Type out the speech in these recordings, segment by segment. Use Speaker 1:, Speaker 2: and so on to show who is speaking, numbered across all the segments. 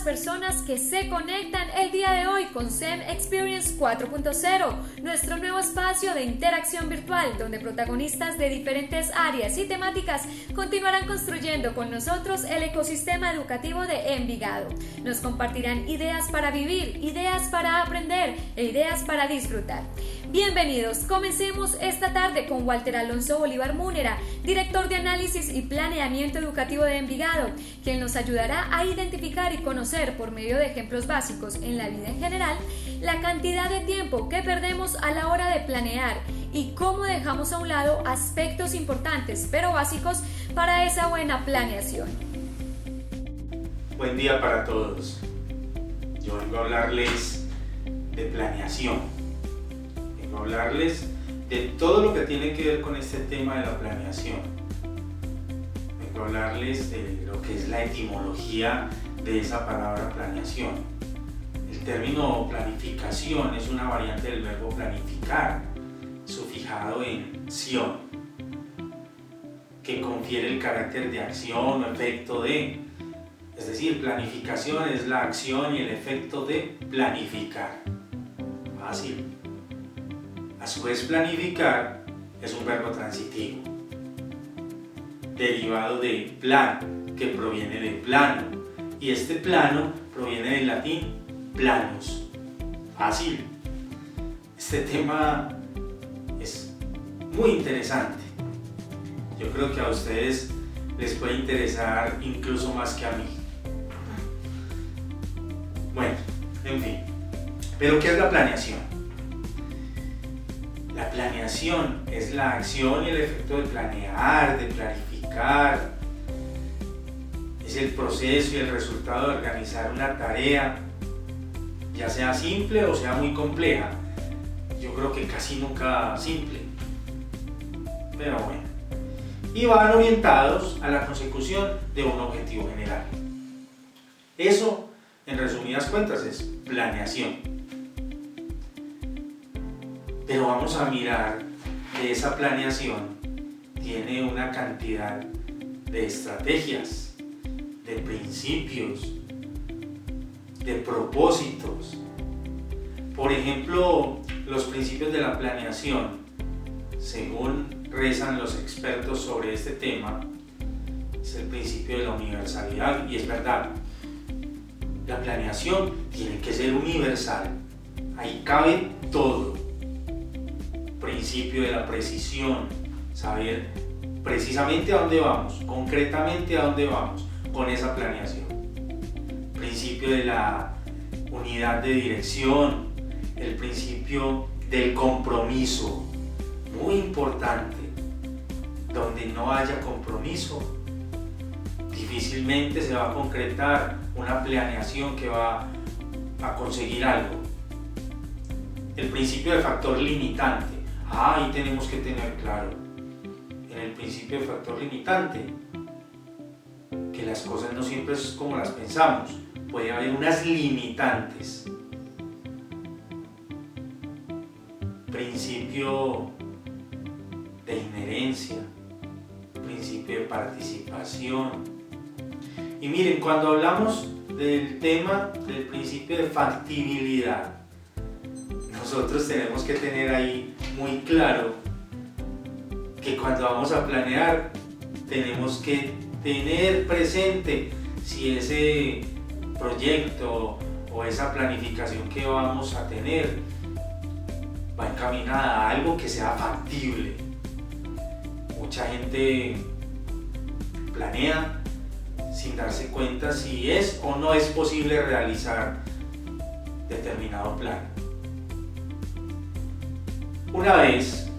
Speaker 1: personas que se conectan el día de hoy con SEM Experience 4.0, nuestro nuevo espacio de interacción virtual donde protagonistas de diferentes áreas y temáticas continuarán construyendo con nosotros el ecosistema educativo de Envigado. Nos compartirán ideas para vivir, ideas para aprender e ideas para disfrutar. Bienvenidos, comencemos esta tarde con Walter Alonso Bolívar Múnera, director de análisis y planeamiento educativo de Envigado, quien nos ayudará a identificar y conocer por medio de ejemplos básicos en la vida en general la cantidad de tiempo que perdemos a la hora de planear y cómo dejamos a un lado aspectos importantes pero básicos para esa buena planeación.
Speaker 2: Buen día para todos. Yo vengo a hablarles de planeación. Vengo a hablarles de todo lo que tiene que ver con este tema de la planeación. Vengo a hablarles de lo que es la etimología de esa palabra planeación. El término planificación es una variante del verbo planificar, sufijado en ción, que confiere el carácter de acción o efecto de. Es decir, planificación es la acción y el efecto de planificar. Fácil. A su vez, planificar es un verbo transitivo, derivado de plan, que proviene de plano, y este plano proviene del latín planus. Fácil. Este tema es muy interesante. Yo creo que a ustedes les puede interesar incluso más que a mí. Bueno, en fin. ¿Pero qué es la planeación? La planeación es la acción y el efecto de planear, de planificar. Es el proceso y el resultado de organizar una tarea, ya sea simple o sea muy compleja. Yo creo que casi nunca simple. Pero bueno. Y van orientados a la consecución de un objetivo general. Eso, en resumidas cuentas, es planeación. Pero vamos a mirar que esa planeación tiene una cantidad de estrategias, de principios, de propósitos. Por ejemplo, los principios de la planeación, según rezan los expertos sobre este tema, es el principio de la universalidad, y es verdad. La planeación tiene que ser universal, ahí cabe todo. Principio de la precisión, saber precisamente a dónde vamos, concretamente a dónde vamos con esa planeación. Principio de la unidad de dirección, el principio del compromiso, muy importante. Donde no haya compromiso, difícilmente se va a concretar una planeación que va a conseguir algo. El principio del factor limitante. Ahí tenemos que tener claro, en el principio del factor limitante, que las cosas no siempre es como las pensamos. Puede haber unas limitantes. Principio de inherencia, principio de participación. Y miren, cuando hablamos del tema del principio de factibilidad, nosotros tenemos que tener ahí muy claro que cuando vamos a planear tenemos que tener presente si ese proyecto o esa planificación que vamos a tener va encaminada a algo que sea factible. Mucha gente planea sin darse cuenta si es o no es posible realizar determinado plan. Una vez,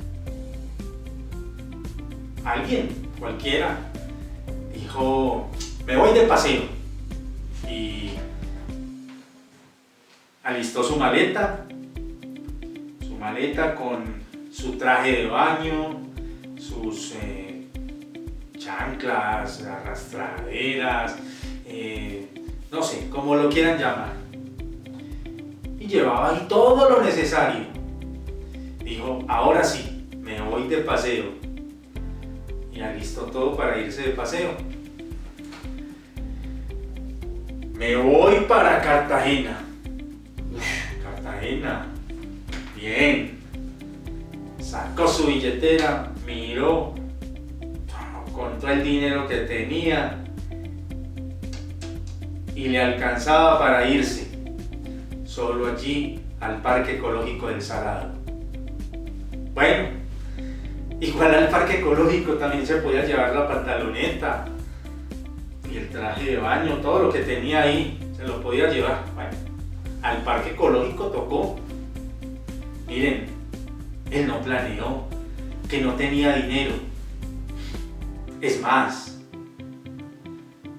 Speaker 2: alguien, cualquiera, dijo, me voy de paseo, y alistó su maleta con su traje de baño, sus chanclas, arrastraderas, no sé, como lo quieran llamar. Y llevaba ahí todo lo necesario. Dijo, ahora sí, me voy de paseo. Y alistó todo para irse de paseo. me voy para Cartagena. Cartagena, bien. Sacó su billetera, miró, contó el dinero que tenía y le alcanzaba para irse solo allí al Parque Ecológico del Salado. Bueno, igual al Parque Ecológico también se podía llevar la pantaloneta y el traje de baño, todo lo que tenía ahí se lo podía llevar. Bueno, al Parque Ecológico tocó. Miren, él no planeó, que no tenía dinero. Es más,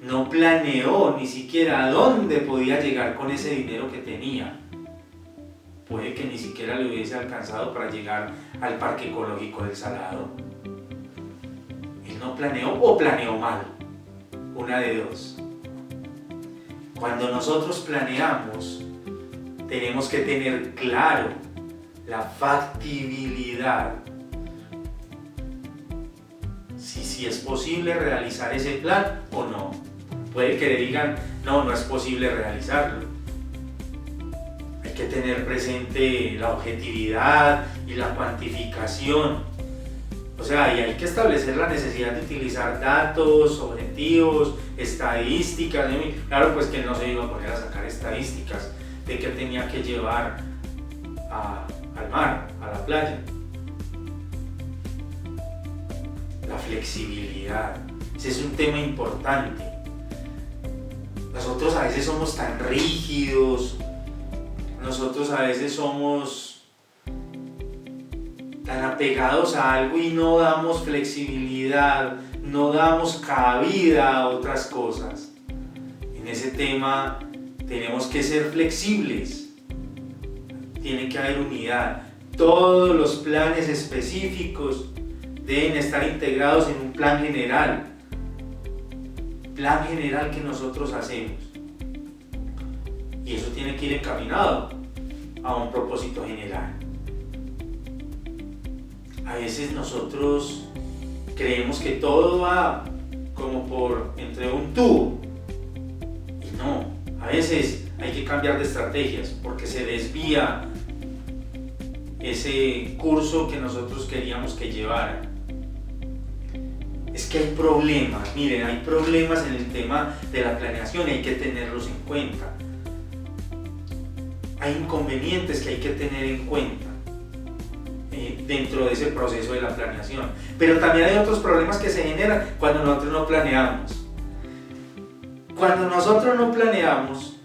Speaker 2: no planeó ni siquiera a dónde podía llegar con ese dinero que tenía. Puede que ni siquiera le hubiese alcanzado para llegar al Parque Ecológico del Salado. Él no planeó o planeó mal. Una de dos. Cuando nosotros planeamos, tenemos que tener claro la factibilidad. Si es posible realizar ese plan o no. Puede que le digan, no es posible realizarlo. Hay que tener presente la objetividad y la cuantificación. O sea, y hay que establecer la necesidad de utilizar datos, objetivos, estadísticas. Claro, pues que él no se iba a poner a sacar estadísticas de que tenía que llevar al mar, a la playa. La flexibilidad, ese es un tema importante. Nosotros a veces somos tan rígidos, nosotros a veces somos tan apegados a algo y no damos flexibilidad, no damos cabida a otras cosas. En ese tema tenemos que ser flexibles, tiene que haber unidad. Todos los planes específicos deben estar integrados en un plan general que nosotros hacemos, y eso tiene que ir encaminado a un propósito general. A veces nosotros creemos que todo va como por entre un tubo, y no, a veces hay que cambiar de estrategias porque se desvía ese curso que nosotros queríamos que llevara. Es que hay problemas, miren, hay problemas en el tema de la planeación y hay que tenerlos en cuenta. Hay inconvenientes que hay que tener en cuenta dentro de ese proceso de la planeación. Pero también hay otros problemas que se generan cuando nosotros no planeamos. Cuando nosotros no planeamos,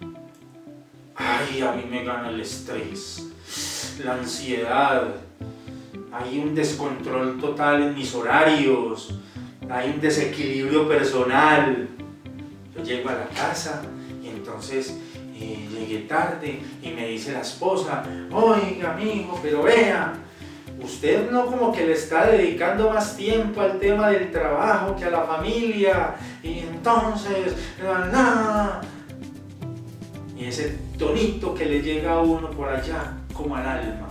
Speaker 2: a mí me gana el estrés, la ansiedad, hay un descontrol total en mis horarios, hay un desequilibrio personal. Yo llego a la casa y entonces llegué tarde y me dice la esposa, oiga amigo, pero vea, usted no como que le está dedicando más tiempo al tema del trabajo que a la familia, y entonces, y ese tonito que le llega a uno por allá como al alma.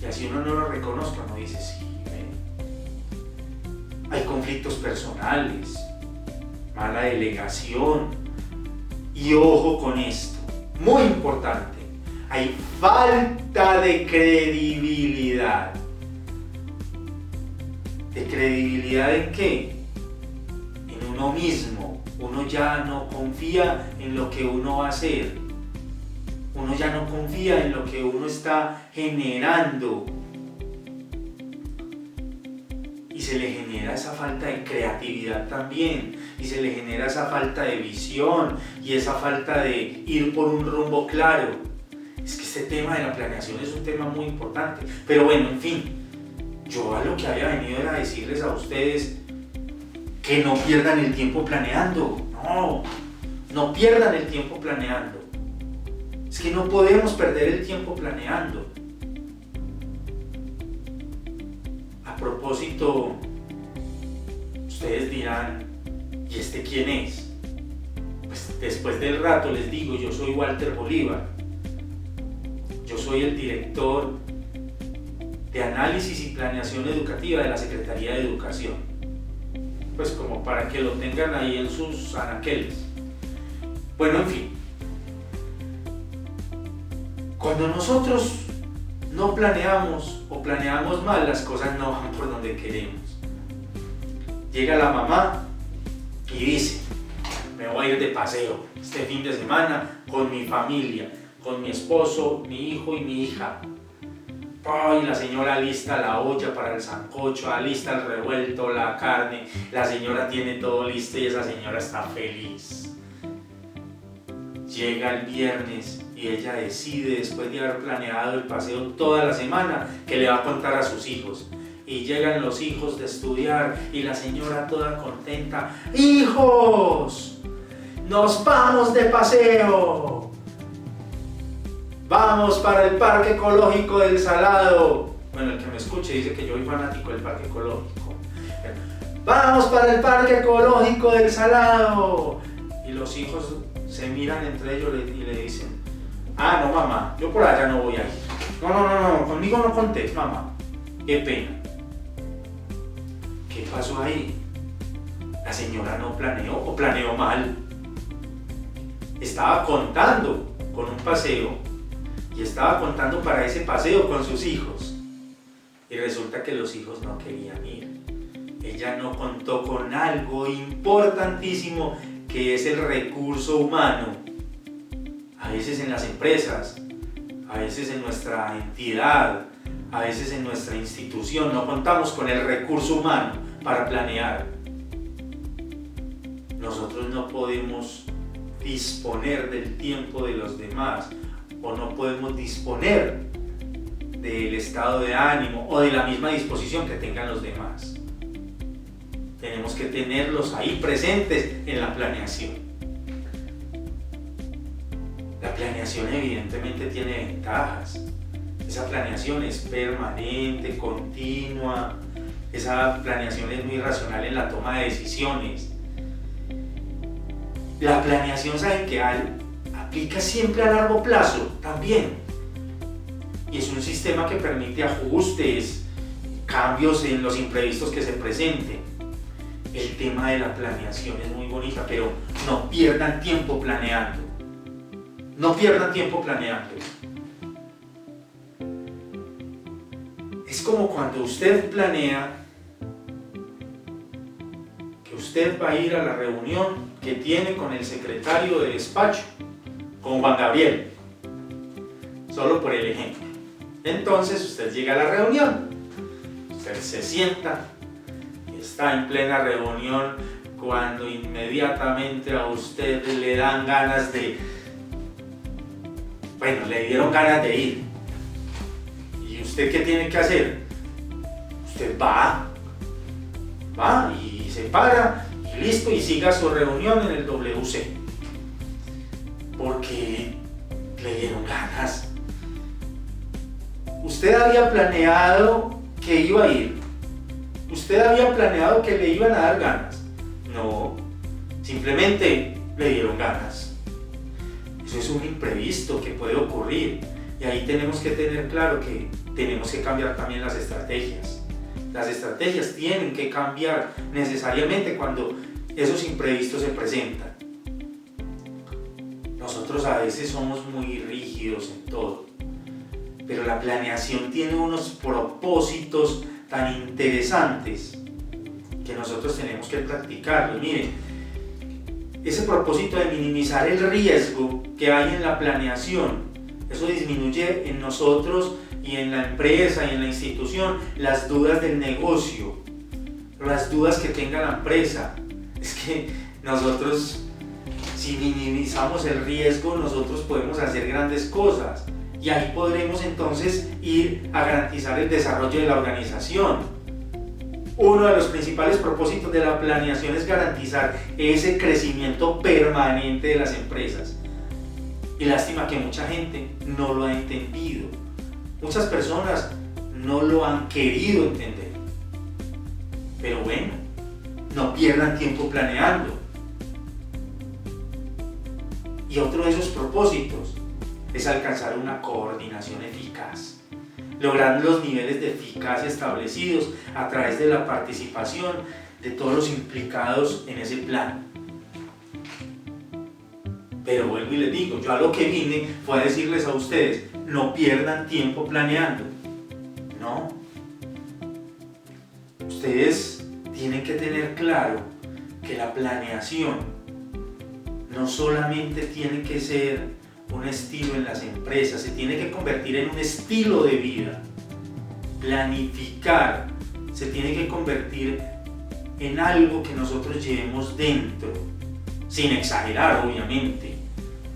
Speaker 2: Y así uno no lo reconozca, uno dice, sí, hay conflictos personales, mala delegación, y ojo con esto, muy importante, hay falta de credibilidad. ¿De credibilidad en qué? En uno mismo. Uno ya no confía en lo que uno va a hacer. Uno ya no confía en lo que uno está generando. Y se le genera esa falta de creatividad también. Y se le genera esa falta de visión y esa falta de ir por un rumbo claro. Es que este tema de la planeación es un tema muy importante. Pero bueno, en fin, yo a lo que había venido era decirles a ustedes que no pierdan el tiempo planeando. No pierdan el tiempo planeando. Es que no podemos perder el tiempo planeando. A propósito, ustedes dirán, ¿y este quién es? Pues después del rato les digo, yo soy Walter Bolívar. Yo soy el director de Análisis y Planeación Educativa de la Secretaría de Educación. Pues como para que lo tengan ahí en sus anaqueles. Bueno, en fin. Cuando nosotros no planeamos o planeamos mal, las cosas no van por donde queremos. Llega la mamá y dice: me voy a ir de paseo este fin de semana con mi familia, con mi esposo, mi hijo y mi hija. Y la señora alista la olla para el sancocho, alista el revuelto, la carne. La señora tiene todo listo y esa señora está feliz. Llega el viernes y ella decide, después de haber planeado el paseo toda la semana, que le va a contar a sus hijos. Y llegan los hijos de estudiar y la señora toda contenta: ¡hijos! ¡Nos vamos de paseo! ¡Vamos para el Parque Ecológico del Salado! Bueno, el que me escuche dice que yo soy fanático del Parque Ecológico. ¡Vamos para el Parque Ecológico del Salado! Y los hijos se miran entre ellos y le dicen: ah, no, mamá, yo por allá no voy a ir. No, conmigo no contés, mamá. Qué pena. ¿Qué pasó ahí? La señora no planeó o planeó mal. Estaba contando con un paseo y estaba contando para ese paseo con sus hijos. Y resulta que los hijos no querían ir. Ella no contó con algo importantísimo, que es el recurso humano. A veces en las empresas, a veces en nuestra entidad, a veces en nuestra institución no contamos con el recurso humano para planear. Nosotros no podemos disponer del tiempo de los demás, o no podemos disponer del estado de ánimo o de la misma disposición que tengan los demás. Tenemos que tenerlos ahí presentes en la planeación. La planeación evidentemente tiene ventajas. Esa planeación es permanente, continua. Esa planeación es muy racional en la toma de decisiones. La planeación, ¿saben qué? Aplica siempre a largo plazo también. Y es un sistema que permite ajustes, cambios en los imprevistos que se presenten. El tema de la planeación es muy bonita, pero no pierdan tiempo planeando. No pierdan tiempo planeando. Es como cuando usted planea que usted va a ir a la reunión que tiene con el secretario de despacho, con Juan Gabriel, solo por el ejemplo. Entonces usted llega a la reunión, usted se sienta, y está en plena reunión cuando inmediatamente a usted le dan ganas de, le dieron ganas de ir. ¿Y usted qué tiene que hacer? Usted va y se para y listo, y siga su reunión en el WC. Porque le dieron ganas. Usted había planeado que iba a ir. Usted había planeado que le iban a dar ganas. No, simplemente le dieron ganas. Eso es un imprevisto que puede ocurrir. Y ahí tenemos que tener claro que tenemos que cambiar también las estrategias. Las estrategias tienen que cambiar necesariamente cuando esos imprevistos se presentan. Nosotros a veces somos muy rígidos en todo, pero la planeación tiene unos propósitos tan interesantes que nosotros tenemos que practicarlos. Miren, ese propósito de minimizar el riesgo que hay en la planeación, eso disminuye en nosotros y en la empresa y en la institución las dudas del negocio, las dudas que tenga la empresa. Es que nosotros, si minimizamos el riesgo, nosotros podemos hacer grandes cosas y ahí podremos entonces ir a garantizar el desarrollo de la organización. Uno de los principales propósitos de la planeación es garantizar ese crecimiento permanente de las empresas. Y lástima que mucha gente no lo ha entendido. Muchas personas no lo han querido entender. Pero bueno, no pierdan tiempo planeando. Y otro de esos propósitos es alcanzar una coordinación eficaz, lograr los niveles de eficacia establecidos a través de la participación de todos los implicados en ese plan. Pero vuelvo y les digo, yo a lo que vine fue a decirles a ustedes, no pierdan tiempo planeando. No. Ustedes tienen que tener claro que la planeación no solamente tiene que ser un estilo en las empresas, se tiene que convertir en un estilo de vida. Planificar se tiene que convertir en algo que nosotros llevemos dentro, sin exagerar, obviamente.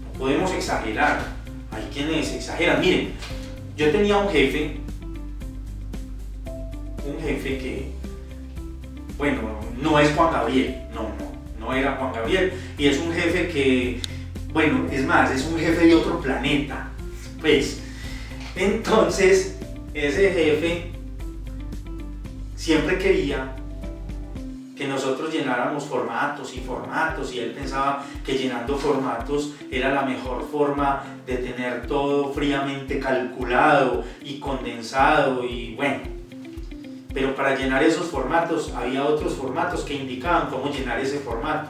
Speaker 2: No podemos exagerar, hay quienes exageran. Miren, yo tenía un jefe que, bueno, no es Juan Gabriel, no era Juan Gabriel, y es un jefe que, bueno, es más, es un jefe de otro planeta, pues. Entonces, ese jefe siempre quería que nosotros llenáramos formatos, y él pensaba que llenando formatos era la mejor forma de tener todo fríamente calculado y condensado, y bueno. Pero para llenar esos formatos había otros formatos que indicaban cómo llenar ese formato.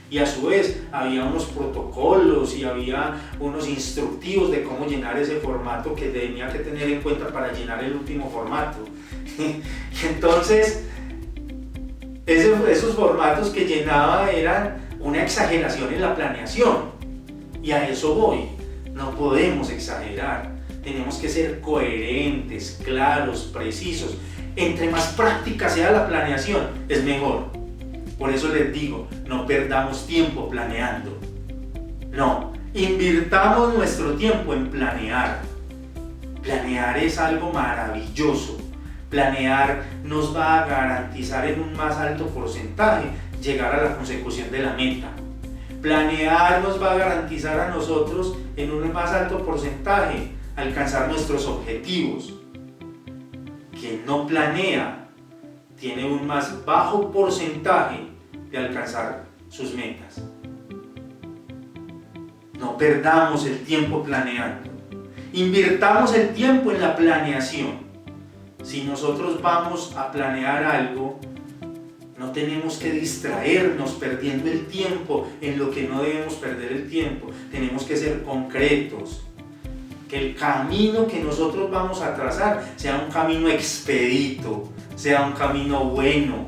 Speaker 2: Y a su vez había unos protocolos y había unos instructivos de cómo llenar ese formato que tenía que tener en cuenta para llenar el último formato. Y entonces, esos formatos que llenaba eran una exageración en la planeación. Y a eso voy. No podemos exagerar. Tenemos que ser coherentes, claros, precisos. Entre más práctica sea la planeación, es mejor. Por eso les digo, no perdamos tiempo planeando. No, invirtamos nuestro tiempo en planear. Planear es algo maravilloso. Planear nos va a garantizar en un más alto porcentaje llegar a la consecución de la meta. Planear nos va a garantizar a nosotros en un más alto porcentaje alcanzar nuestros objetivos. Quien no planea tiene un más bajo porcentaje de alcanzar sus metas. No perdamos el tiempo planeando. Invirtamos el tiempo en la planeación. Si nosotros vamos a planear algo, no tenemos que distraernos perdiendo el tiempo en lo que no debemos perder el tiempo. Tenemos que ser concretos. Que el camino que nosotros vamos a trazar sea un camino expedito, sea un camino bueno.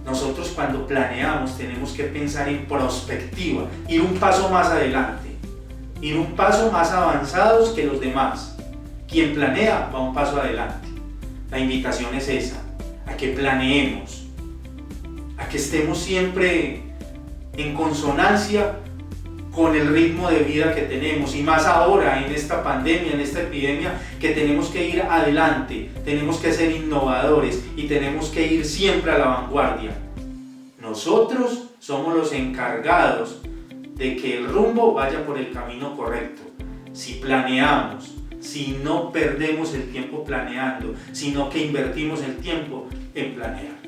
Speaker 2: Nosotros cuando planeamos tenemos que pensar en prospectiva, ir un paso más adelante, ir un paso más avanzados que los demás. Quien planea va un paso adelante. La invitación es esa, a que planeemos, a que estemos siempre en consonancia con el ritmo de vida que tenemos, y más ahora en esta pandemia, en esta epidemia, que tenemos que ir adelante, tenemos que ser innovadores y tenemos que ir siempre a la vanguardia. Nosotros somos los encargados de que el rumbo vaya por el camino correcto. Si planeamos, si no perdemos el tiempo planeando, sino que invertimos el tiempo en planear.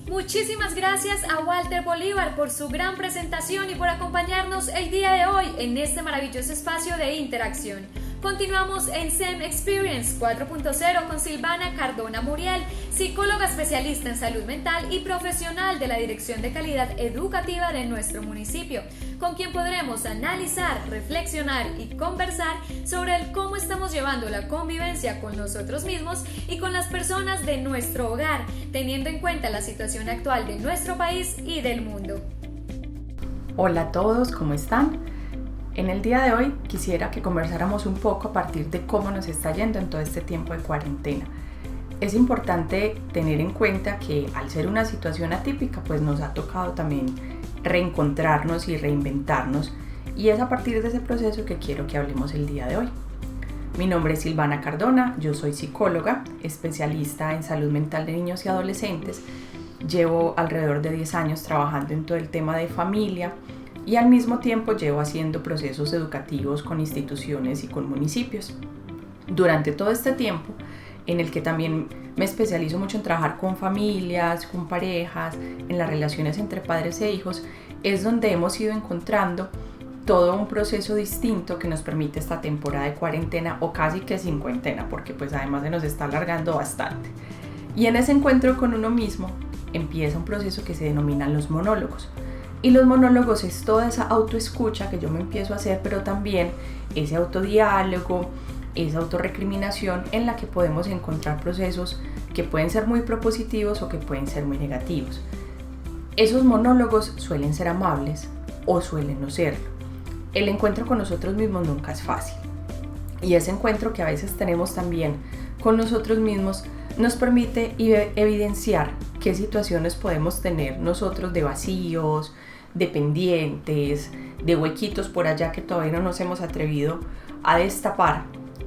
Speaker 1: Muchísimas gracias a Walter Bolívar por su gran presentación y por acompañarnos el día de hoy en este maravilloso espacio de interacción. Continuamos en SEM Experience 4.0 con Silvana Cardona Muriel, psicóloga especialista en salud mental y profesional de la Dirección de Calidad Educativa de nuestro municipio, con quien podremos analizar, reflexionar y conversar sobre el cómo estamos llevando la convivencia con nosotros mismos y con las personas de nuestro hogar, teniendo en cuenta la situación actual de nuestro país y del mundo.
Speaker 3: Hola a todos, ¿cómo están? En el día de hoy quisiera que conversáramos un poco a partir de cómo nos está yendo en todo este tiempo de cuarentena. Es importante tener en cuenta que al ser una situación atípica, pues nos ha tocado también reencontrarnos y reinventarnos, y es a partir de ese proceso que quiero que hablemos el día de hoy. Mi nombre es Silvana Cardona, yo soy psicóloga, especialista en salud mental de niños y adolescentes. Llevo alrededor de 10 años trabajando en todo el tema de familia, y al mismo tiempo llevo haciendo procesos educativos con instituciones y con municipios. Durante todo este tiempo, en el que también me especializo mucho en trabajar con familias, con parejas, en las relaciones entre padres e hijos, es donde hemos ido encontrando todo un proceso distinto que nos permite esta temporada de cuarentena o casi que cincuentena, porque pues además se nos está alargando bastante. Y en ese encuentro con uno mismo empieza un proceso que se denominan los monólogos. Y los monólogos es toda esa autoescucha que yo me empiezo a hacer, pero también ese autodiálogo, esa autorrecriminación en la que podemos encontrar procesos que pueden ser muy propositivos o que pueden ser muy negativos. Esos monólogos suelen ser amables o suelen no serlo. El encuentro con nosotros mismos nunca es fácil. Y ese encuentro que a veces tenemos también con nosotros mismos nos permite evidenciar qué situaciones podemos tener nosotros de vacíos, de pendientes, de huequitos por allá que todavía no nos hemos atrevido a destapar,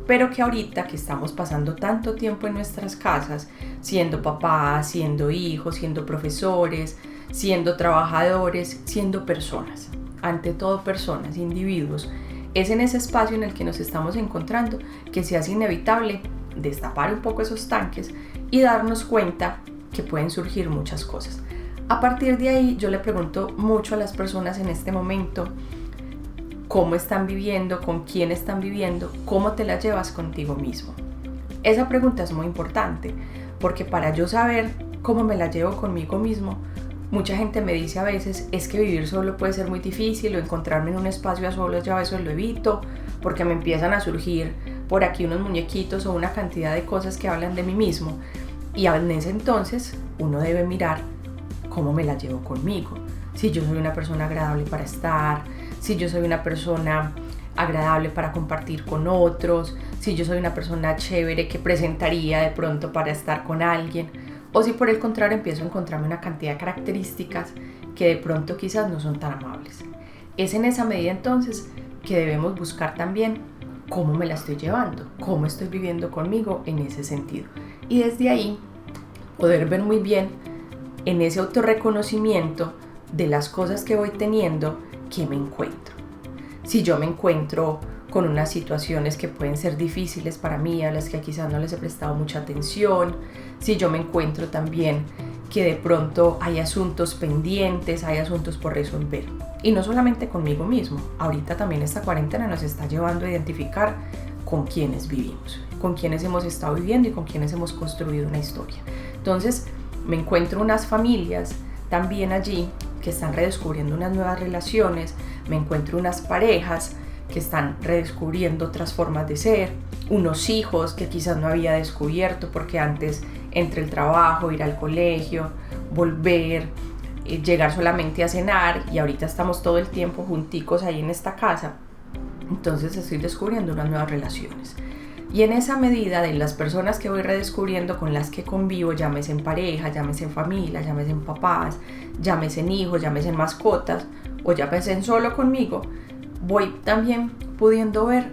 Speaker 3: pero que ahorita que estamos pasando tanto tiempo en nuestras casas, siendo papás, siendo hijos, siendo profesores, siendo trabajadores, siendo personas, ante todo personas, individuos, es en ese espacio en el que nos estamos encontrando que se hace inevitable destapar un poco esos tanques y darnos cuenta que pueden surgir muchas cosas. A partir de ahí yo le pregunto mucho a las personas en este momento cómo están viviendo, con quién están viviendo, cómo te la llevas contigo mismo. Esa pregunta es muy importante porque para yo saber cómo me la llevo conmigo mismo, mucha gente me dice a veces es que vivir solo puede ser muy difícil o encontrarme en un espacio a solos ya a veces lo evito porque me empiezan a surgir por aquí unos muñequitos o una cantidad de cosas que hablan de mí mismo y en ese entonces uno debe mirar cómo me la llevo conmigo, si yo soy una persona agradable para estar, si yo soy una persona agradable para compartir con otros, si yo soy una persona chévere que presentaría de pronto para estar con alguien, o si por el contrario empiezo a encontrarme una cantidad de características que de pronto quizás no son tan amables. Es en esa medida entonces que debemos buscar también cómo me la estoy llevando, cómo estoy viviendo conmigo en ese sentido. Y desde ahí poder ver muy bien en ese autorreconocimiento de las cosas que voy teniendo que me encuentro. Si yo me encuentro con unas situaciones que pueden ser difíciles para mí, a las que quizás no les he prestado mucha atención, si yo me encuentro también que de pronto hay asuntos pendientes, hay asuntos por resolver. Y no solamente conmigo mismo, ahorita también esta cuarentena nos está llevando a identificar con quiénes vivimos, con quiénes hemos estado viviendo y con quiénes hemos construido una historia. Entonces me encuentro unas familias también allí que están redescubriendo unas nuevas relaciones, me encuentro unas parejas que están redescubriendo otras formas de ser, unos hijos que quizás no había descubierto porque antes entre el trabajo, ir al colegio, volver, llegar solamente a cenar y ahorita estamos todo el tiempo junticos ahí en esta casa, entonces estoy descubriendo unas nuevas relaciones. Y en esa medida de las personas que voy redescubriendo con las que convivo, llámese en pareja, llámese en familia, llámese en papás, llámese en hijos, llámese en mascotas o llámese en solo conmigo, voy también pudiendo ver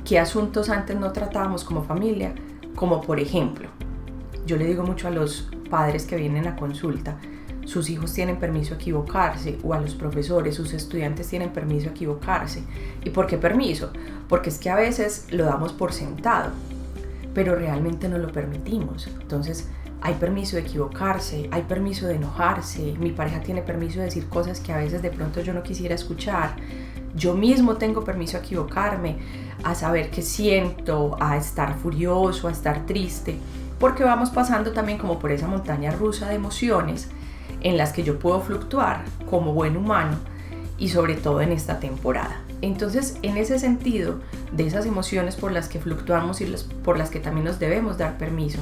Speaker 3: qué asuntos antes no tratábamos como familia, como por ejemplo, yo le digo mucho a los padres que vienen a consulta, sus hijos tienen permiso a equivocarse, o a los profesores, sus estudiantes tienen permiso a equivocarse. ¿Y por qué permiso? Porque es que a veces lo damos por sentado, pero realmente no lo permitimos. Entonces, hay permiso de equivocarse, hay permiso de enojarse, mi pareja tiene permiso de decir cosas que a veces de pronto yo no quisiera escuchar. Yo mismo tengo permiso a equivocarme, a saber qué siento, a estar furioso, a estar triste, porque vamos pasando también como por esa montaña rusa de emociones en las que yo puedo fluctuar como buen humano y sobre todo en esta temporada. Entonces, en ese sentido, de esas emociones por las que fluctuamos y por las que también nos debemos dar permiso,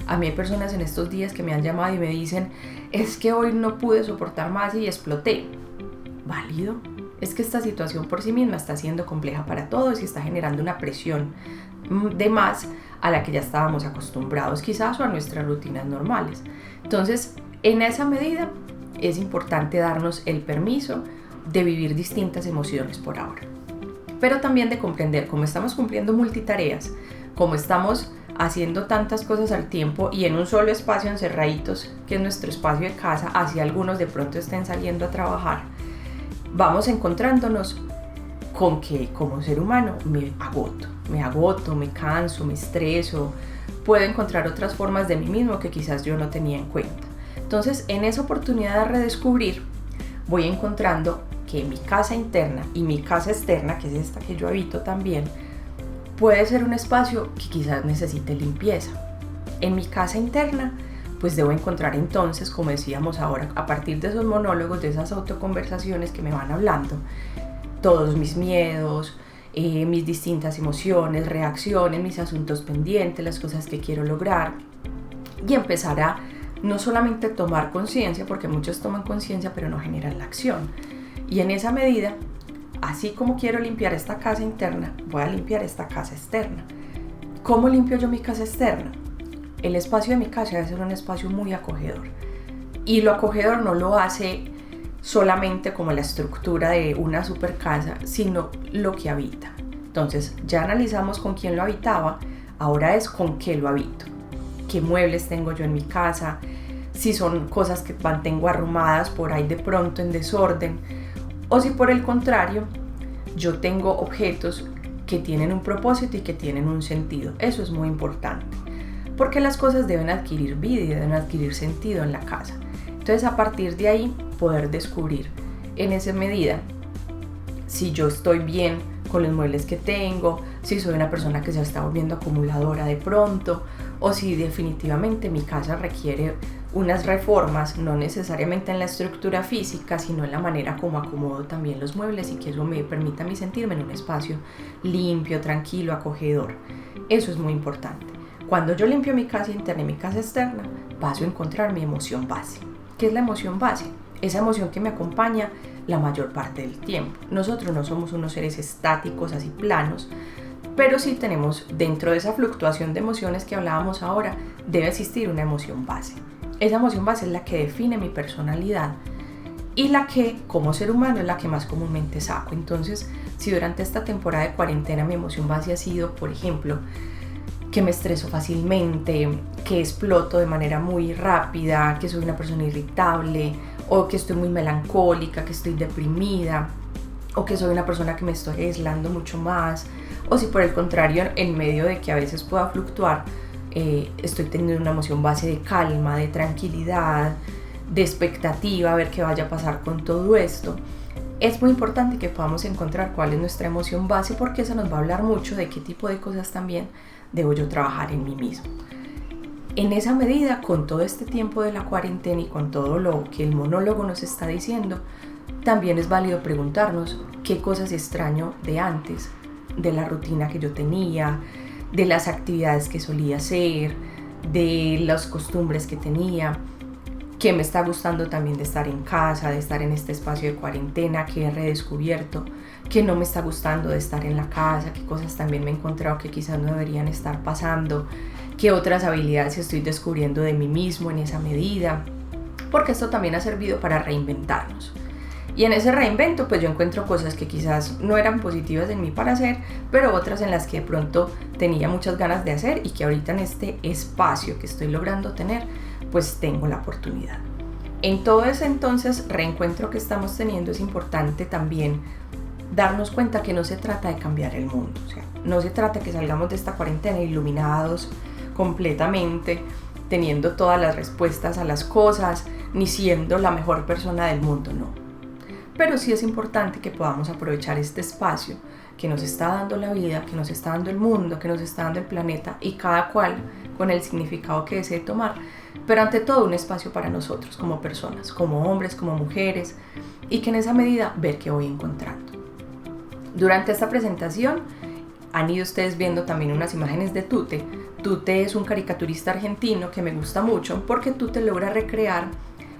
Speaker 3: a mí hay personas en estos días que me han llamado y me dicen, es que hoy no pude soportar más y exploté. ¿Válido? Es que esta situación por sí misma está siendo compleja para todos y está generando una presión de más a la que ya estábamos acostumbrados quizás o a nuestras rutinas normales. Entonces, en esa medida es importante darnos el permiso de vivir distintas emociones por ahora, pero también de comprender cómo estamos cumpliendo multitareas, cómo estamos haciendo tantas cosas al tiempo y en un solo espacio encerraditos, que es nuestro espacio de casa, así algunos de pronto estén saliendo a trabajar, vamos encontrándonos con que como ser humano me agoto, me canso, me estreso, puedo encontrar otras formas de mí mismo que quizás yo no tenía en cuenta. Entonces, en esa oportunidad de redescubrir, voy encontrando que mi casa interna y mi casa externa, que es esta que yo habito también, puede ser un espacio que quizás necesite limpieza. En mi casa interna pues debo encontrar entonces, como decíamos ahora, a partir de esos monólogos, de esas autoconversaciones que me van hablando, todos mis miedos, mis distintas emociones, reacciones, mis asuntos pendientes, las cosas que quiero lograr, y empezar a no solamente tomar conciencia, porque muchos toman conciencia pero no generan la acción. Y en esa medida, así como quiero limpiar esta casa interna, voy a limpiar esta casa externa. ¿Cómo limpio yo mi casa externa? El espacio de mi casa debe ser un espacio muy acogedor. Y lo acogedor no lo hace solamente como la estructura de una super casa, sino lo que habita. Entonces, ya analizamos con quién lo habitaba, ahora es con qué lo habito. ¿Qué muebles tengo yo en mi casa? Si son cosas que mantengo arrumadas por ahí de pronto en desorden, o si por el contrario, yo tengo objetos que tienen un propósito y que tienen un sentido. Eso es muy importante, porque las cosas deben adquirir vida y deben adquirir sentido en la casa. Entonces, a partir de ahí, poder descubrir en esa medida si yo estoy bien con los muebles que tengo, si soy una persona que se está volviendo acumuladora de pronto, o si definitivamente mi casa requiere unas reformas, no necesariamente en la estructura física, sino en la manera como acomodo también los muebles y que eso me permita a mí sentirme en un espacio limpio, tranquilo, acogedor. Eso es muy importante. Cuando yo limpio mi casa interna y mi casa externa, paso a encontrar mi emoción base. ¿Qué es la emoción base? Esa emoción que me acompaña la mayor parte del tiempo. Nosotros no somos unos seres estáticos, así planos, pero sí tenemos, dentro de esa fluctuación de emociones que hablábamos ahora, debe existir una emoción base. Esa emoción base es la que define mi personalidad y la que, como ser humano, es la que más comúnmente saco. Entonces, si durante esta temporada de cuarentena mi emoción base ha sido, por ejemplo, que me estreso fácilmente, que exploto de manera muy rápida, que soy una persona irritable, o que estoy muy melancólica, que estoy deprimida, o que soy una persona que me estoy aislando mucho más, o si por el contrario, en medio de que a veces pueda fluctuar, estoy teniendo una emoción base de calma, de tranquilidad, de expectativa, a ver qué vaya a pasar con todo esto. Es muy importante que podamos encontrar cuál es nuestra emoción base, porque eso nos va a hablar mucho de qué tipo de cosas también debo yo trabajar en mí mismo. En esa medida, con todo este tiempo de la cuarentena y con todo lo que el monólogo nos está diciendo, también es válido preguntarnos qué cosas extraño de antes, de la rutina que yo tenía, de las actividades que solía hacer, de las costumbres que tenía, qué me está gustando también de estar en casa, de estar en este espacio de cuarentena, que he redescubierto, qué no me está gustando de estar en la casa, qué cosas también me he encontrado que quizás no deberían estar pasando, qué otras habilidades estoy descubriendo de mí mismo en esa medida, porque esto también ha servido para reinventarnos. Y en ese reinvento pues yo encuentro cosas que quizás no eran positivas en mí para hacer, pero otras en las que de pronto tenía muchas ganas de hacer y que ahorita en este espacio que estoy logrando tener, pues tengo la oportunidad. En todo ese entonces reencuentro que estamos teniendo es importante también darnos cuenta que no se trata de cambiar el mundo, o sea, no se trata de que salgamos de esta cuarentena iluminados completamente, teniendo todas las respuestas a las cosas, ni siendo la mejor persona del mundo, no. Pero sí es importante que podamos aprovechar este espacio que nos está dando la vida, que nos está dando el mundo, que nos está dando el planeta, y cada cual con el significado que desee tomar, pero ante todo un espacio para nosotros como personas, como hombres, como mujeres, y que en esa medida ver qué voy encontrando. Durante esta presentación han ido ustedes viendo también unas imágenes de Tute. Tute es un caricaturista argentino que me gusta mucho porque Tute logra recrear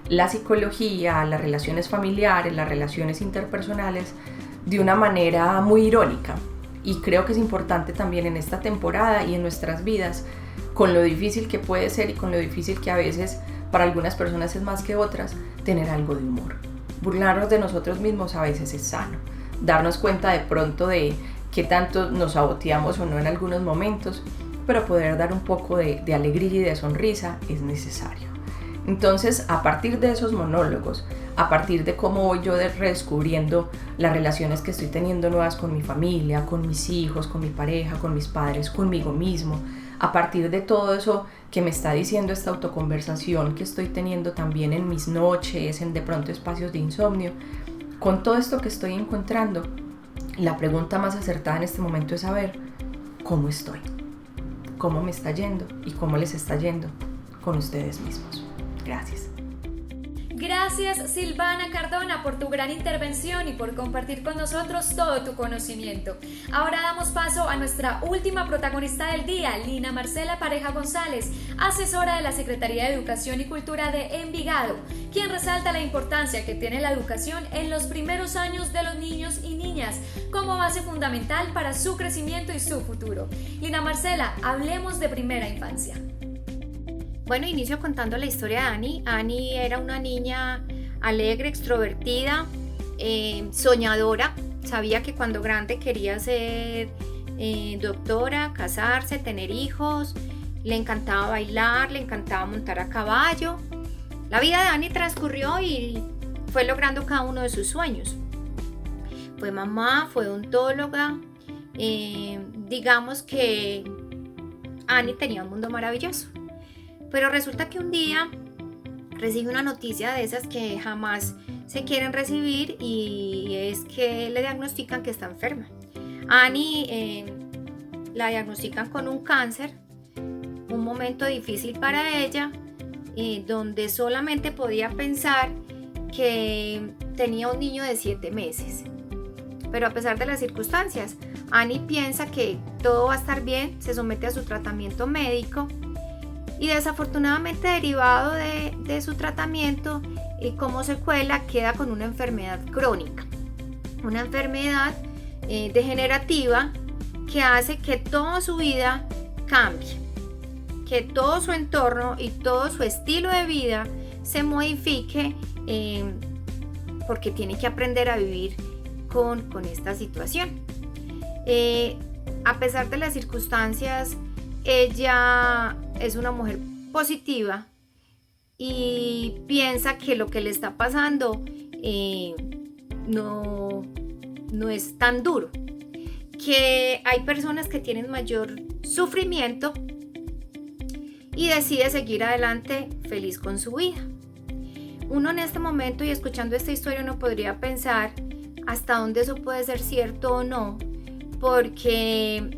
Speaker 3: la psicología, las relaciones familiares, las relaciones interpersonales de una manera muy irónica, y creo que es importante también en esta temporada y en nuestras vidas, con lo difícil que puede ser y con lo difícil que a veces para algunas personas es más que otras, tener algo de humor. Burlarnos de nosotros mismos a veces es sano, darnos cuenta de pronto de qué tanto nos saboteamos o no en algunos momentos, pero poder dar un poco de alegría y de sonrisa es necesario. Entonces, a partir de esos monólogos, a partir de cómo voy yo redescubriendo las relaciones que estoy teniendo nuevas con mi familia, con mis hijos, con mi pareja, con mis padres, conmigo mismo, a partir de todo eso que me está diciendo esta autoconversación que estoy teniendo también en mis noches, en de pronto espacios de insomnio, con todo esto que estoy encontrando, la pregunta más acertada en este momento es saber cómo estoy, cómo me está yendo y cómo les está yendo con ustedes mismos. Gracias.
Speaker 1: Gracias Silvana Cardona por tu gran intervención y por compartir con nosotros todo tu conocimiento. Ahora damos paso a nuestra última protagonista del día, Lina Marcela Pareja González, asesora de la Secretaría de Educación y Cultura de Envigado, quien resalta la importancia que tiene la educación en los primeros años de los niños y niñas como base fundamental para su crecimiento y su futuro. Lina Marcela, hablemos de primera infancia.
Speaker 4: Bueno, inicio contando la historia de Ani. Ani era una niña alegre, extrovertida, soñadora. Sabía que cuando grande quería ser doctora, casarse, tener hijos. Le encantaba bailar, le encantaba montar a caballo. La vida de Ani transcurrió y fue logrando cada uno de sus sueños. Fue mamá, fue odontóloga. Digamos que Ani tenía un mundo maravilloso. Pero resulta que un día recibe una noticia de esas que jamás se quieren recibir y es que le diagnostican que está enferma. Ani la diagnostican con un cáncer, un momento difícil para ella, donde solamente podía pensar que tenía un niño de 7 meses. Pero a pesar de las circunstancias, Ani piensa que todo va a estar bien, se somete a su tratamiento médico. Y desafortunadamente derivado de su tratamiento, como secuela queda con una enfermedad crónica, una enfermedad degenerativa que hace que toda su vida cambie, que todo su entorno y todo su estilo de vida se modifique porque tiene que aprender a vivir con esta situación. A pesar de las circunstancias, ella es una mujer positiva y piensa que lo que le está pasando no es tan duro, que hay personas que tienen mayor sufrimiento y decide seguir adelante feliz con su vida. Uno en este momento y escuchando esta historia uno podría pensar hasta dónde eso puede ser cierto o no, porque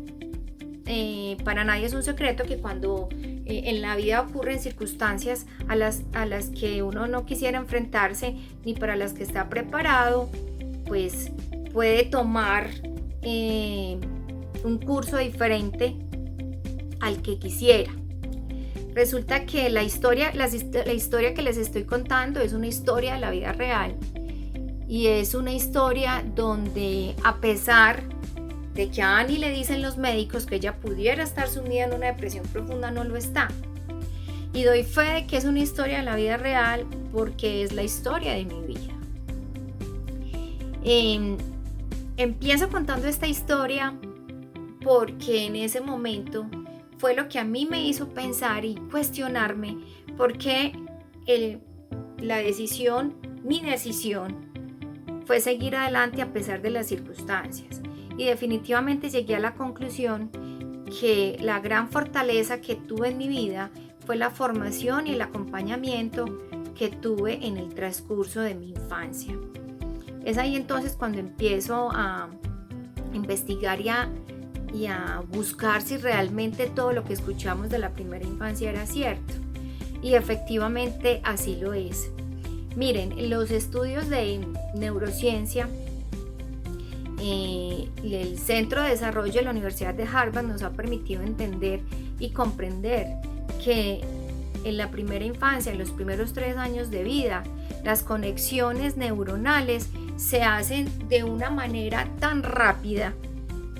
Speaker 4: para nadie es un secreto que cuando en la vida ocurren circunstancias a las que uno no quisiera enfrentarse ni para las que está preparado, pues puede tomar un curso diferente al que quisiera. Resulta que la historia que les estoy contando es una historia de la vida real y es una historia donde, a pesar de que a Ani le dicen los médicos que ella pudiera estar sumida en una depresión profunda, no lo está. Y doy fe de que es una historia de la vida real porque es la historia de mi vida. Empiezo contando esta historia porque en ese momento fue lo que a mí me hizo pensar y cuestionarme por qué mi decisión fue seguir adelante a pesar de las circunstancias. Y definitivamente llegué a la conclusión que la gran fortaleza que tuve en mi vida fue la formación y el acompañamiento que tuve en el transcurso de mi infancia. Es ahí entonces cuando empiezo a investigar y a buscar si realmente todo lo que escuchamos de la primera infancia era cierto. Y efectivamente así lo es. Miren, los estudios de neurociencia, el Centro de Desarrollo de la Universidad de Harvard nos ha permitido entender y comprender que en la primera infancia, en los primeros 3 años de vida, las conexiones neuronales se hacen de una manera tan rápida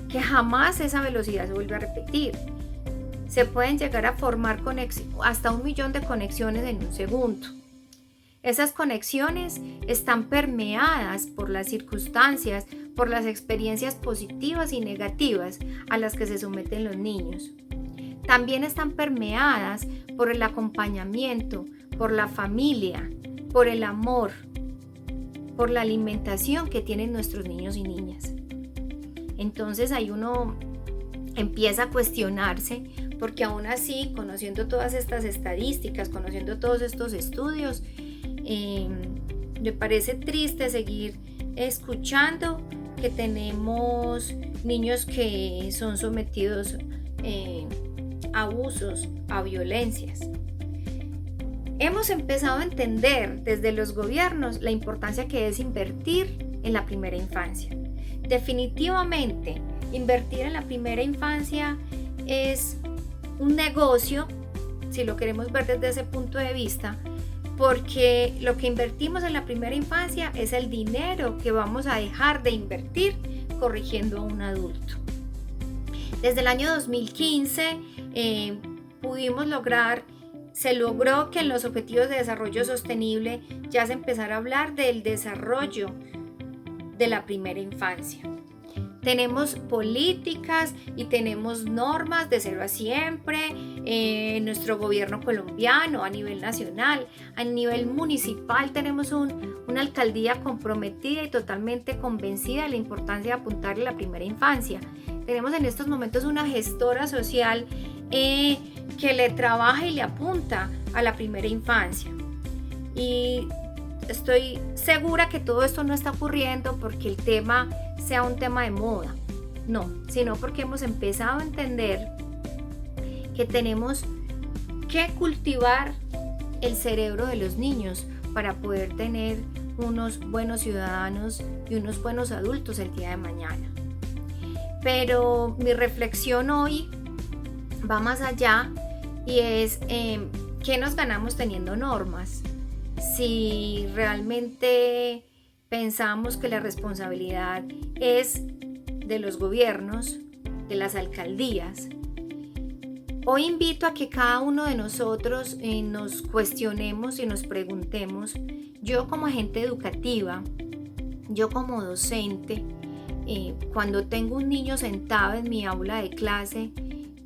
Speaker 4: que jamás esa velocidad se vuelve a repetir. Se pueden llegar a formar hasta 1 millón de conexiones en un segundo. Esas conexiones están permeadas por las circunstancias, por las experiencias positivas y negativas a las que se someten los niños. También están permeadas por el acompañamiento, por la familia, por el amor, por la alimentación que tienen nuestros niños y niñas. Entonces ahí uno empieza a cuestionarse, porque aún así, conociendo todas estas estadísticas, conociendo todos estos estudios, me parece triste seguir escuchando que tenemos niños que son sometidos a abusos, a violencias. hemos empezado a entender desde los gobiernos la importancia que es invertir en la primera infancia. Definitivamente, invertir en la primera infancia es un negocio, si lo queremos ver desde ese punto de vista, porque lo que invertimos en la primera infancia es el dinero que vamos a dejar de invertir corrigiendo a un adulto. Desde el año 2015 se logró que en los Objetivos de Desarrollo Sostenible ya se empezara a hablar del desarrollo de la primera infancia. Tenemos políticas y tenemos normas de 0 a siempre en nuestro gobierno colombiano, a nivel nacional, a nivel municipal tenemos una alcaldía comprometida y totalmente convencida de la importancia de apuntarle a la primera infancia. Tenemos en estos momentos una gestora social que le trabaja y le apunta a la primera infancia. Y estoy segura que todo esto no está ocurriendo porque el tema sea un tema de moda, no, sino porque hemos empezado a entender que tenemos que cultivar el cerebro de los niños para poder tener unos buenos ciudadanos y unos buenos adultos el día de mañana. Pero mi reflexión hoy va más allá y es ¿qué nos ganamos teniendo normas? Si realmente pensamos que la responsabilidad es de los gobiernos, de las alcaldías. Hoy invito a que cada uno de nosotros nos cuestionemos y nos preguntemos, yo como agente educativa, yo como docente, cuando tengo un niño sentado en mi aula de clase,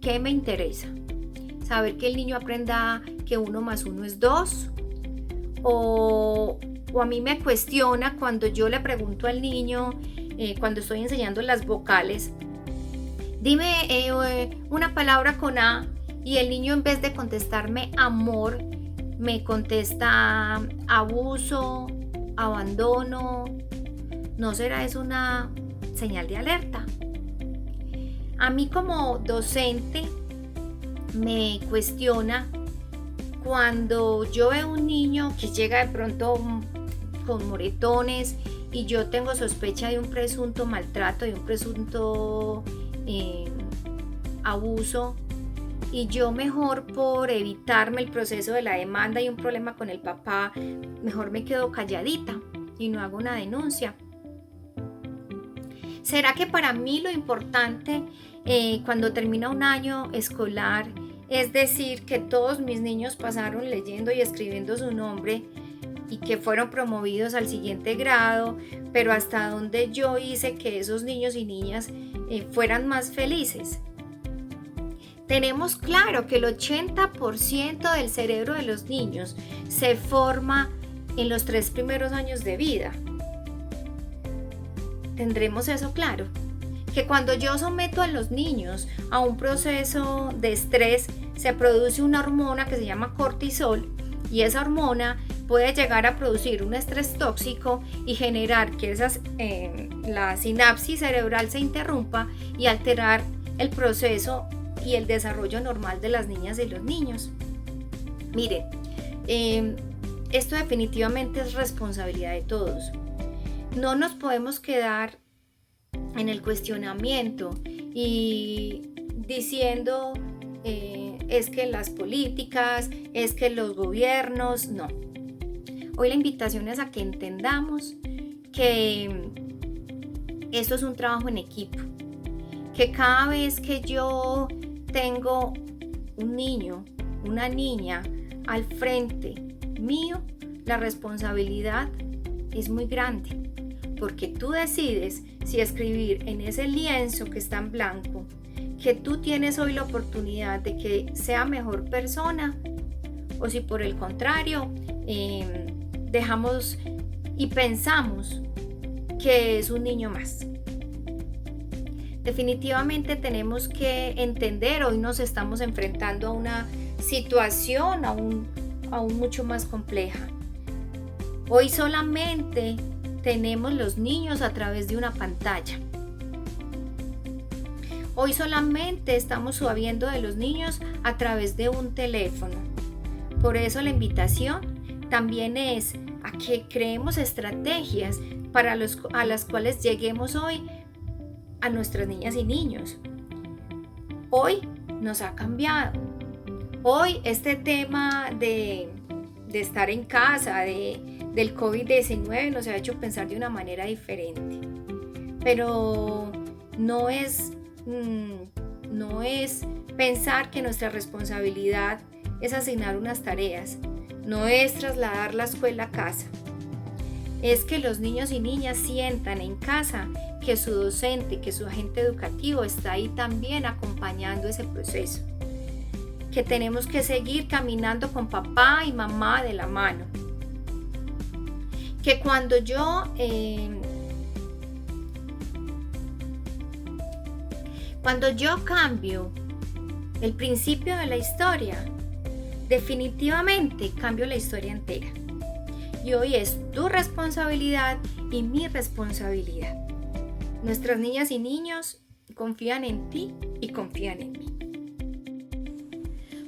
Speaker 4: ¿qué me interesa? ¿Saber que el niño aprenda que 1 más 1 es 2? O a mí me cuestiona cuando yo le pregunto al niño, cuando estoy enseñando las vocales, dime una palabra con A, y el niño en vez de contestarme amor, me contesta abuso, abandono. ¿No será eso una señal de alerta? A mí como docente me cuestiona cuando yo veo un niño que llega de pronto con moretones y yo tengo sospecha de un presunto maltrato, de un presunto abuso, y yo mejor por evitarme el proceso de la demanda y un problema con el papá, mejor me quedo calladita y no hago una denuncia. ¿Será que para mí lo importante cuando termina un año escolar es decir que todos mis niños pasaron leyendo y escribiendo su nombre y que fueron promovidos al siguiente grado, pero hasta donde yo hice que esos niños y niñas fueran más felices? Tenemos claro que el 80% del cerebro de los niños se forma en los 3 primeros años de vida. ¿Tendremos eso claro? Que cuando yo someto a los niños a un proceso de estrés, se produce una hormona que se llama cortisol, y esa hormona puede llegar a producir un estrés tóxico y generar que la sinapsis cerebral se interrumpa y alterar el proceso y el desarrollo normal de las niñas y los niños. Miren, esto definitivamente es responsabilidad de todos. No nos podemos quedar en el cuestionamiento y diciendo es que las políticas, es que los gobiernos, no. Hoy la invitación es a que entendamos que esto es un trabajo en equipo, que cada vez que yo tengo un niño, una niña al frente mío, la responsabilidad es muy grande, porque tú decides si escribir en ese lienzo que está en blanco, que tú tienes hoy la oportunidad de que sea mejor persona, o si por el contrario dejamos y pensamos que es un niño más. Definitivamente tenemos que entender, hoy nos estamos enfrentando a una situación aún mucho más compleja. Hoy solamente tenemos los niños a través de una pantalla. Hoy solamente estamos sabiendo de los niños a través de un teléfono. Por eso la invitación también es a que creemos estrategias a las cuales lleguemos hoy a nuestras niñas y niños. Hoy nos ha cambiado. Hoy este tema de estar en casa, del COVID-19 nos ha hecho pensar de una manera diferente. Pero no es pensar que nuestra responsabilidad es asignar unas tareas, no es trasladar la escuela a casa. Es que los niños y niñas sientan en casa que su docente, que su agente educativo está ahí también acompañando ese proceso. Que tenemos que seguir caminando con papá y mamá de la mano. Que cuando yo cambio el principio de la historia, definitivamente cambio la historia entera. Y hoy es tu responsabilidad y mi responsabilidad. Nuestras niñas y niños confían en ti y confían en mí.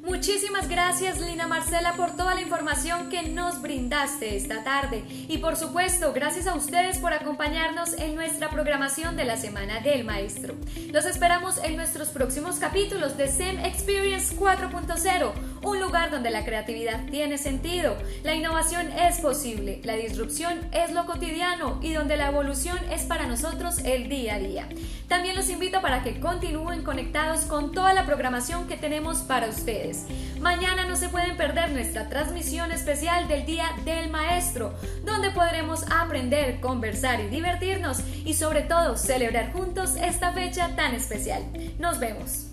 Speaker 1: Muchísimas gracias, Lina Marcela, por toda la información que nos brindaste esta tarde. Y por supuesto, gracias a ustedes por acompañarnos en nuestra programación de la Semana del Maestro. Los esperamos en nuestros próximos capítulos de STEM Experience 4.0, un lugar donde la creatividad tiene sentido, la innovación es posible, la disrupción es lo cotidiano y donde la evolución es para nosotros el día a día. También los invito para que continúen conectados con toda la programación que tenemos para ustedes. Mañana no se pueden perder nuestra transmisión especial del Día del Maestro, donde podremos aprender, conversar y divertirnos y sobre todo celebrar juntos esta fecha tan especial. Nos vemos.